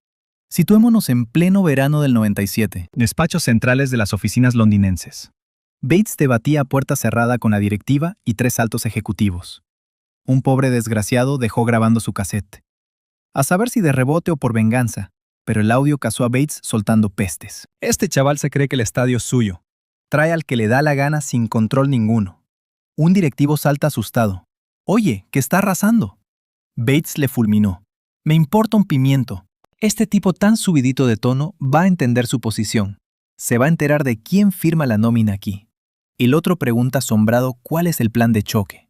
Situémonos en pleno verano del 97, despachos centrales de las oficinas londinenses. Bates debatía a puerta cerrada con la directiva y 3 altos ejecutivos. Un pobre desgraciado dejó grabando su cassette. A saber si de rebote o por venganza, pero el audio casó a Bates soltando pestes. Este chaval se cree que el estadio es suyo. Trae al que le da la gana sin control ninguno. Un directivo salta asustado. Oye, ¿qué está arrasando? Bates le fulminó. Me importa un pimiento. Este tipo tan subidito de tono va a entender su posición. Se va a enterar de quién firma la nómina aquí. El otro pregunta asombrado cuál es el plan de choque.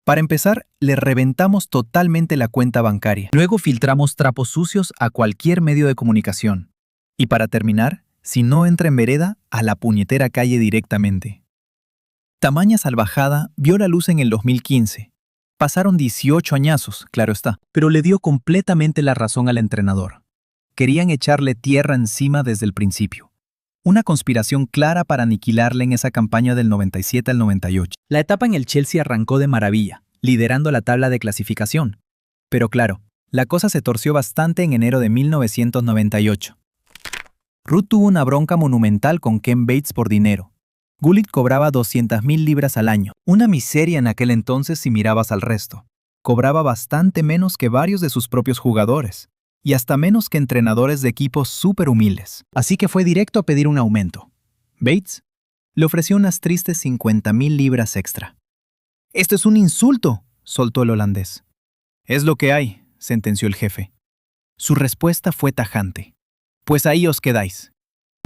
Para empezar, le reventamos totalmente la cuenta bancaria. Luego filtramos trapos sucios a cualquier medio de comunicación. Y para terminar, si no entra en vereda, a la puñetera calle directamente. Tamaña salvajada vio la luz en el 2015. Pasaron 18 añazos, claro está, pero le dio completamente la razón al entrenador. Querían echarle tierra encima desde el principio. Una conspiración clara para aniquilarle en esa campaña del 97 al 98. La etapa en el Chelsea arrancó de maravilla, liderando la tabla de clasificación. Pero claro, la cosa se torció bastante en enero de 1998. Rudd tuvo una bronca monumental con Ken Bates por dinero. Gullit cobraba 200.000 libras al año, una miseria en aquel entonces si mirabas al resto. Cobraba bastante menos que varios de sus propios jugadores, y hasta menos que entrenadores de equipos súper humildes. Así que fue directo a pedir un aumento. Bates le ofreció unas tristes 50.000 libras extra. «Esto es un insulto», soltó el holandés. «Es lo que hay», sentenció el jefe. Su respuesta fue tajante. «Pues ahí os quedáis».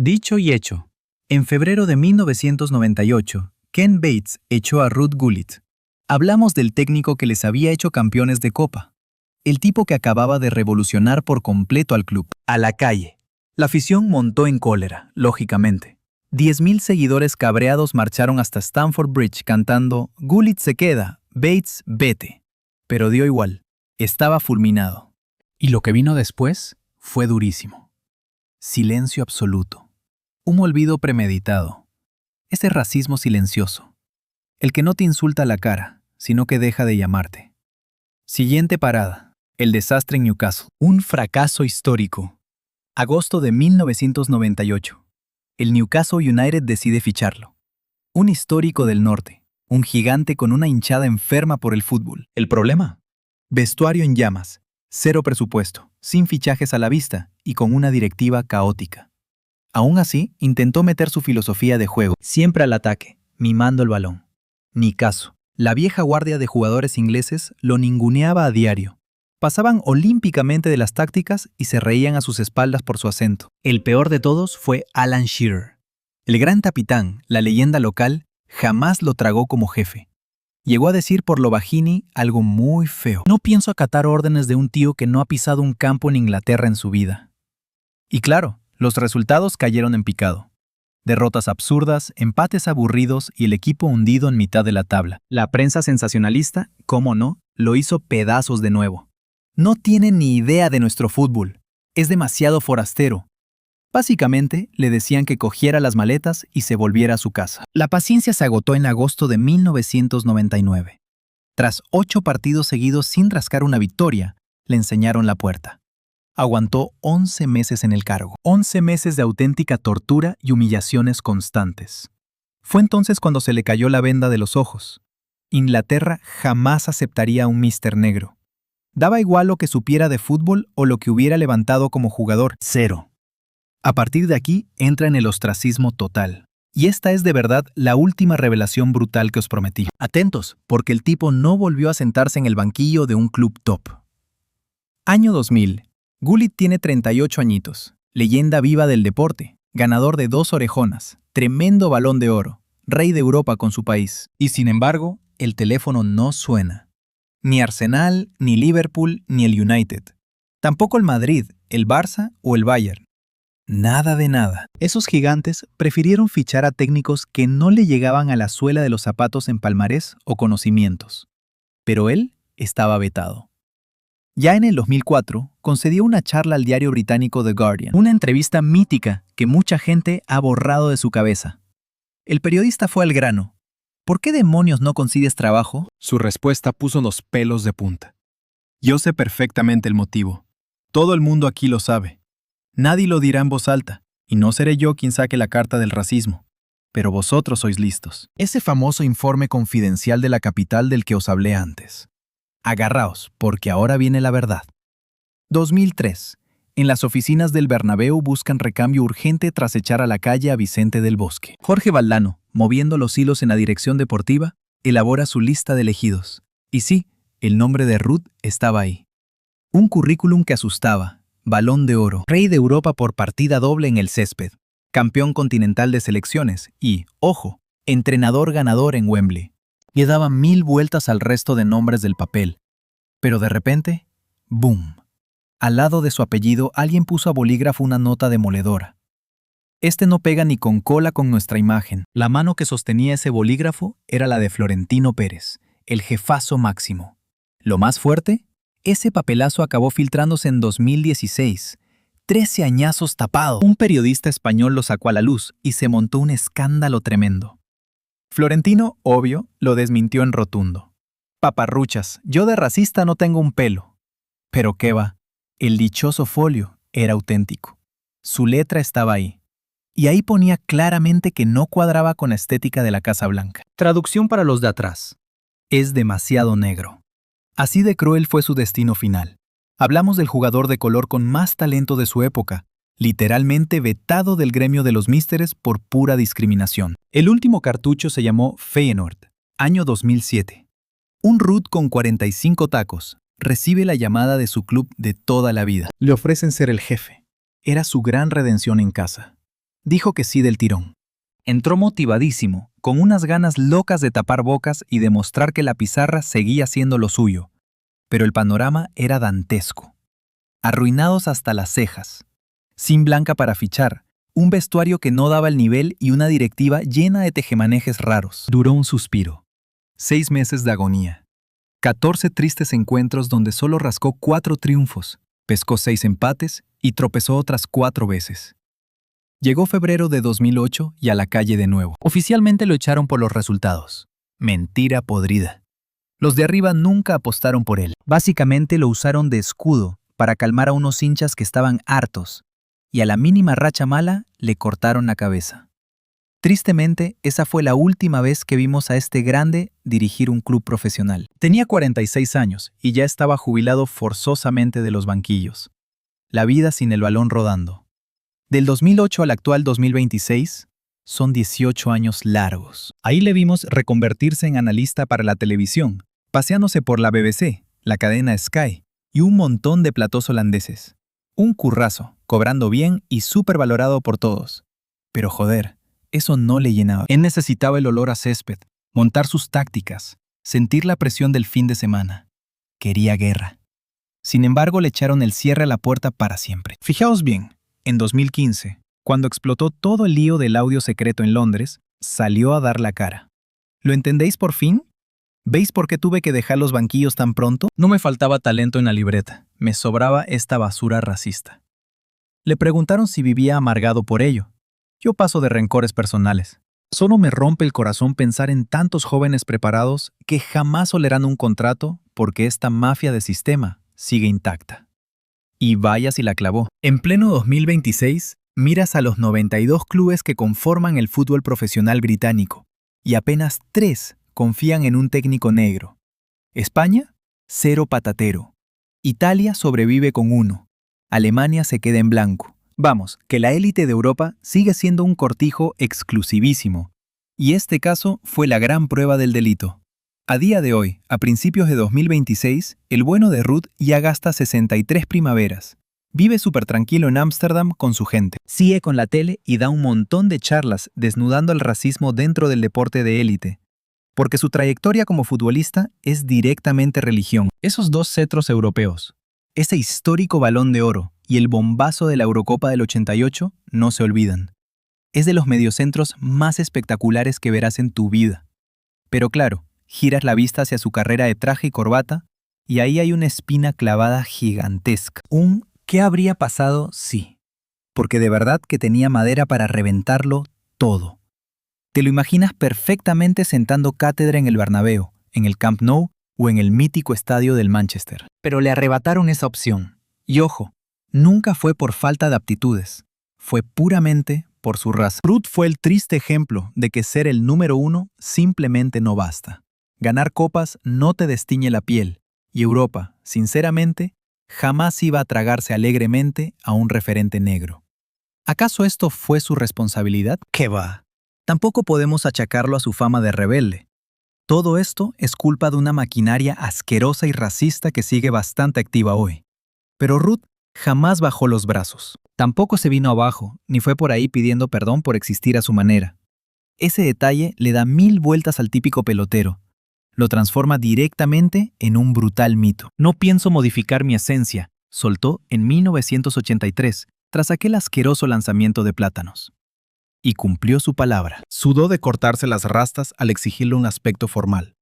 Dicho y hecho. En febrero de 1998, Ken Bates echó a Ruud Gullit. Hablamos del técnico que les había hecho campeones de Copa. El tipo que acababa de revolucionar por completo al club. A la calle. La afición montó en cólera, lógicamente. 10.000 seguidores cabreados marcharon hasta Stamford Bridge cantando «Gullit se queda, Bates vete». Pero dio igual. Estaba fulminado. Y lo que vino después fue durísimo. Silencio absoluto. Un olvido premeditado. Ese racismo silencioso. El que no te insulta a la cara, sino que deja de llamarte. Siguiente parada. El desastre en Newcastle. Un fracaso histórico. Agosto de 1998. El Newcastle United decide ficharlo. Un histórico del norte. Un gigante con una hinchada enferma por el fútbol. ¿El problema? Vestuario en llamas. Cero presupuesto, sin fichajes a la vista y con una directiva caótica. Aún así, intentó meter su filosofía de juego. Siempre al ataque, mimando el balón. Ni caso. La vieja guardia de jugadores ingleses lo ninguneaba a diario. Pasaban olímpicamente de las tácticas y se reían a sus espaldas por su acento. El peor de todos fue Alan Shearer. El gran capitán, la leyenda local, jamás lo tragó como jefe. Llegó a decir por lo bajini algo muy feo. No pienso acatar órdenes de un tío que no ha pisado un campo en Inglaterra en su vida. Y claro, los resultados cayeron en picado. Derrotas absurdas, empates aburridos y el equipo hundido en mitad de la tabla. La prensa sensacionalista, cómo no, lo hizo pedazos de nuevo. No tiene ni idea de nuestro fútbol. Es demasiado forastero. Básicamente, le decían que cogiera las maletas y se volviera a su casa. La paciencia se agotó en agosto de 1999. Tras 8 partidos seguidos sin rascar una victoria, le enseñaron la puerta. Aguantó 11 meses en el cargo. 11 meses de auténtica tortura y humillaciones constantes. Fue entonces cuando se le cayó la venda de los ojos. Inglaterra jamás aceptaría a un Mister Negro. Daba igual lo que supiera de fútbol o lo que hubiera levantado como jugador. Cero. A partir de aquí entra en el ostracismo total. Y esta es de verdad la última revelación brutal que os prometí. Atentos, porque el tipo no volvió a sentarse en el banquillo de un club top. Año 2000. Gullit tiene 38 añitos, leyenda viva del deporte, ganador de 2 orejonas, tremendo balón de oro, rey de Europa con su país. Y sin embargo, el teléfono no suena. Ni Arsenal, ni Liverpool, ni el United. Tampoco el Madrid, el Barça o el Bayern. Nada de nada. Esos gigantes prefirieron fichar a técnicos que no le llegaban a la suela de los zapatos en palmarés o conocimientos. Pero él estaba vetado. Ya en el 2004, concedió una charla al diario británico The Guardian, una entrevista mítica que mucha gente ha borrado de su cabeza. El periodista fue al grano. ¿Por qué demonios no consigues trabajo? Su respuesta puso los pelos de punta. Yo sé perfectamente el motivo. Todo el mundo aquí lo sabe. Nadie lo dirá en voz alta, y no seré yo quien saque la carta del racismo. Pero vosotros sois listos. Ese famoso informe confidencial de la capital del que os hablé antes. Agarraos, porque ahora viene la verdad. 2003. En las oficinas del Bernabéu buscan recambio urgente tras echar a la calle a Vicente del Bosque. Jorge Valdano, moviendo los hilos en la dirección deportiva, elabora su lista de elegidos. Y sí, el nombre de Ruud estaba ahí. Un currículum que asustaba. Balón de oro, rey de Europa por partida doble en el césped, campeón continental de selecciones y, ojo, entrenador ganador en Wembley. Le daba 1000 vueltas al resto de nombres del papel. Pero de repente, ¡boom! Al lado de su apellido alguien puso a bolígrafo una nota demoledora. Este no pega ni con cola con nuestra imagen. La mano que sostenía ese bolígrafo era la de Florentino Pérez, el jefazo máximo. Lo más fuerte, ese papelazo acabó filtrándose en 2016. 13 añazos tapado. Un periodista español lo sacó a la luz y se montó un escándalo tremendo. Florentino, obvio, lo desmintió en rotundo. Paparruchas, yo de racista no tengo un pelo. Pero qué va, el dichoso folio era auténtico. Su letra estaba ahí. Y ahí ponía claramente que no cuadraba con la estética de la Casa Blanca. Traducción para los de atrás. Es demasiado negro. Así de cruel fue su destino final. Hablamos del jugador de color con más talento de su época, literalmente vetado del gremio de los místeres por pura discriminación. El último cartucho se llamó Feyenoord, año 2007. Un Ruud con 45 tacos recibe la llamada de su club de toda la vida. Le ofrecen ser el jefe. Era su gran redención en casa. Dijo que sí del tirón. Entró motivadísimo, con unas ganas locas de tapar bocas y demostrar que la pizarra seguía siendo lo suyo. Pero el panorama era dantesco. Arruinados hasta las cejas. Sin blanca para fichar, un vestuario que no daba el nivel y una directiva llena de tejemanejes raros. Duró un suspiro. 6 meses de agonía. 14 tristes encuentros donde solo rascó 4 triunfos, pescó 6 empates y tropezó otras 4 veces. Llegó febrero de 2008 y a la calle de nuevo. Oficialmente lo echaron por los resultados. Mentira podrida. Los de arriba nunca apostaron por él. Básicamente lo usaron de escudo para calmar a unos hinchas que estaban hartos, y a la mínima racha mala le cortaron la cabeza. Tristemente, esa fue la última vez que vimos a este grande dirigir un club profesional. Tenía 46 años y ya estaba jubilado forzosamente de los banquillos. La vida sin el balón rodando. Del 2008 al actual 2026, son 18 años largos. Ahí le vimos reconvertirse en analista para la televisión, paseándose por la BBC, la cadena Sky y un montón de platós holandeses. Un currazo, cobrando bien y súper valorado por todos. Pero joder, eso no le llenaba. Él necesitaba el olor a césped, montar sus tácticas, sentir la presión del fin de semana. Quería guerra. Sin embargo, le echaron el cierre a la puerta para siempre. Fijaos bien, en 2015, cuando explotó todo el lío del audio secreto en Londres, salió a dar la cara. ¿Lo entendéis por fin? ¿Veis por qué tuve que dejar los banquillos tan pronto? No me faltaba talento en la libreta, me sobraba esta basura racista. Le preguntaron si vivía amargado por ello. Yo paso de rencores personales. Solo me rompe el corazón pensar en tantos jóvenes preparados que jamás olerán un contrato porque esta mafia de sistema sigue intacta. Y vaya si la clavó. En pleno 2026, miras a los 92 clubes que conforman el fútbol profesional británico y apenas 3 confían en un técnico negro. España, 0 patatero. Italia sobrevive con 1. Alemania se queda en blanco. Vamos, que la élite de Europa sigue siendo un cortijo exclusivísimo. Y este caso fue la gran prueba del delito. A día de hoy, a principios de 2026, el bueno de Ruud ya gasta 63 primaveras. Vive súper tranquilo en Ámsterdam con su gente. Sigue con la tele y da un montón de charlas desnudando el racismo dentro del deporte de élite. Porque su trayectoria como futbolista es directamente religión. Esos 2 cetros europeos, ese histórico Balón de Oro y el bombazo de la Eurocopa del 88 no se olvidan. Es de los mediocentros más espectaculares que verás en tu vida. Pero claro, giras la vista hacia su carrera de traje y corbata y ahí hay una espina clavada gigantesca. Un ¿qué habría pasado si? Porque de verdad que tenía madera para reventarlo todo. Te lo imaginas perfectamente sentando cátedra en el Bernabéu, en el Camp Nou o en el mítico estadio del Manchester. Pero le arrebataron esa opción. Y ojo, nunca fue por falta de aptitudes, fue puramente por su raza. Ruud fue el triste ejemplo de que ser el número 1 simplemente no basta. Ganar copas no te destiñe la piel, y Europa, sinceramente, jamás iba a tragarse alegremente a un referente negro. ¿Acaso esto fue su responsabilidad? ¿Qué va? Tampoco podemos achacarlo a su fama de rebelde. Todo esto es culpa de una maquinaria asquerosa y racista que sigue bastante activa hoy. Pero Ruud jamás bajó los brazos. Tampoco se vino abajo, ni fue por ahí pidiendo perdón por existir a su manera. Ese detalle le da 1000 vueltas al típico pelotero. Lo transforma directamente en un brutal mito. No pienso modificar mi esencia, soltó en 1983, tras aquel asqueroso lanzamiento de Plátanos. Y cumplió su palabra. Sudó de cortarse las rastas al exigirle un aspecto formal.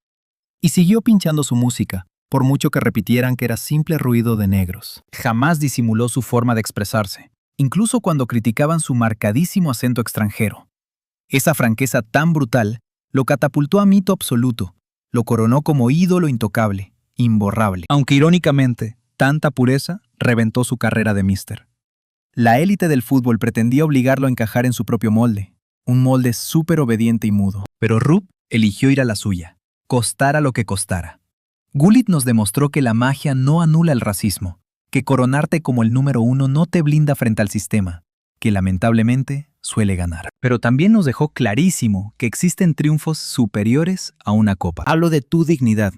Y siguió pinchando su música, por mucho que repitieran que era simple ruido de negros. Jamás disimuló su forma de expresarse, incluso cuando criticaban su marcadísimo acento extranjero. Esa franqueza tan brutal lo catapultó a mito absoluto, lo coronó como ídolo intocable, imborrable. Aunque irónicamente, tanta pureza reventó su carrera de míster. La élite del fútbol pretendía obligarlo a encajar en su propio molde, un molde súper obediente y mudo. Pero Ruud eligió ir a la suya, costara lo que costara. Gullit nos demostró que la magia no anula el racismo, que coronarte como el número 1 no te blinda frente al sistema, que lamentablemente suele ganar. Pero también nos dejó clarísimo que existen triunfos superiores a una copa. Hablo de tu dignidad,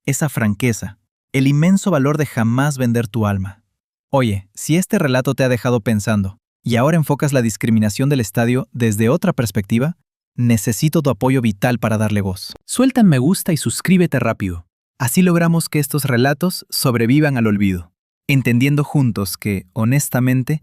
esa franqueza, el inmenso valor de jamás vender tu alma. Oye, si este relato te ha dejado pensando y ahora enfocas la discriminación del estadio desde otra perspectiva, necesito tu apoyo vital para darle voz. Suelta en me gusta y suscríbete rápido. Así logramos que estos relatos sobrevivan al olvido, entendiendo juntos que, honestamente,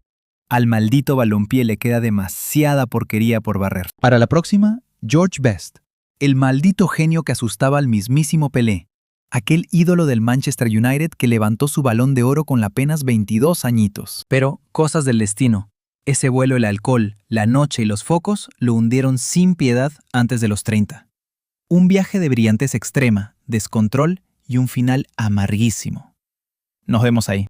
al maldito balompié le queda demasiada porquería por barrer. Para la próxima, George Best, el maldito genio que asustaba al mismísimo Pelé, Aquel ídolo del Manchester United que levantó su Balón de Oro con apenas 22 añitos. Pero, cosas del destino. Ese vuelo, el alcohol, la noche y los focos lo hundieron sin piedad antes de los 30. Un viaje de brillantez extrema, descontrol y un final amarguísimo. Nos vemos ahí.